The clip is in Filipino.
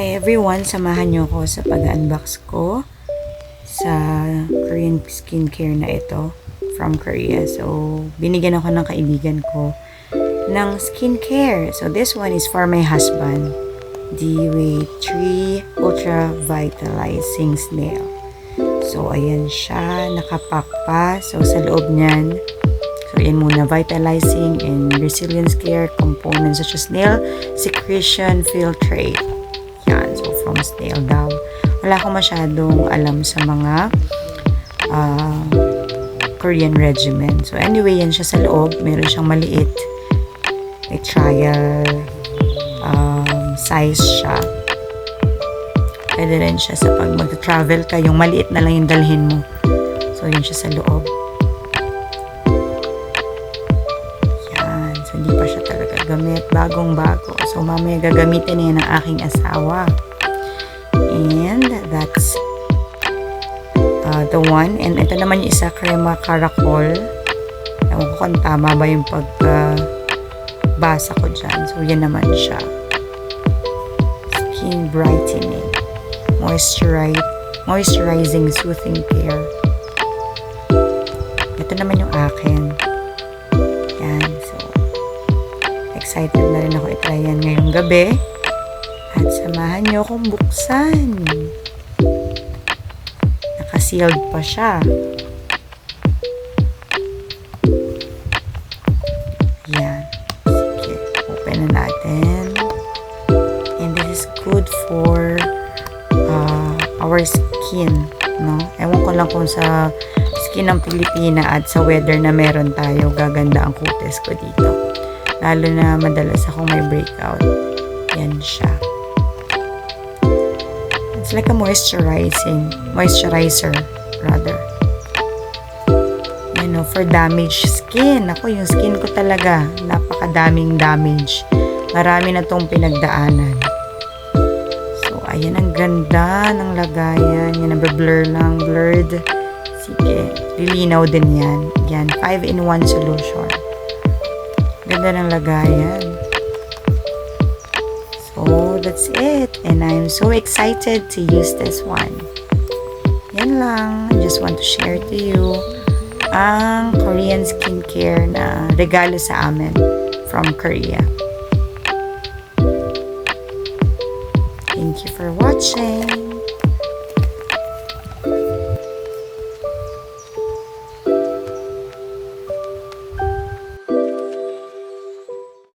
Hi everyone, samahan niyo ko sa pag-unbox ko sa Korean skincare na ito from Korea. So, binigyan ako ng kaibigan ko ng skincare. So, this one is for my husband. The 3 Ultra Vitalizing Snail. So, ayan siya. Nakapack pa. So, sa loob niyan, so, yan muna. Vitalizing and resilience care components such as nail secretion filtrate. Yan. So, from snail daw. Wala akong masyadong alam sa mga Korean regimen. So, anyway, yan siya sa loob. Meron siyang maliit. May trial size siya. Pwede rin siya sa pag mag-travel ka, yung maliit na lang yung dalhin mo. So, yun siya sa loob. Yan. So, hindi pa siya talaga gamit. Bagong-bago. So, mamaya gagamitin niya ng aking asawa. And, that's the one. And, ito naman yung isa, crema caracol. Ewan ko kung tama ba yung basa ko dyan. So, yan naman siya. Skin brightening. Moisturizing soothing care. Ito naman yung akin. Yan. So, excited na rin ako itry yan ngayong gabi. At samahan nyo akong buksan. Naka-sealed pa siya. Yan. Sige. Open na natin. And this is good for our skin. No? Ewan ko lang kung sa skin ng Pilipina at sa weather na meron tayo, gaganda ang kutis ko dito. Lalo na madalas akong may breakout. Yan siya. It's like a moisturizer rather. You know, for damaged skin. Ako, yung skin ko talaga, napakadaming damage. Marami na tong pinagdaanan. So, ayan, ang ganda ng lagayan. Yan, nabe-blur lang, blurred. Sige, lilinaw din yan. Yan, 5-in-1 solution. Ganda ng lagayan. So, that's it. And I'm so excited to use this one. Yan lang. I just want to share to you ang Korean skincare na regalo sa amin from Korea. Thank you for watching.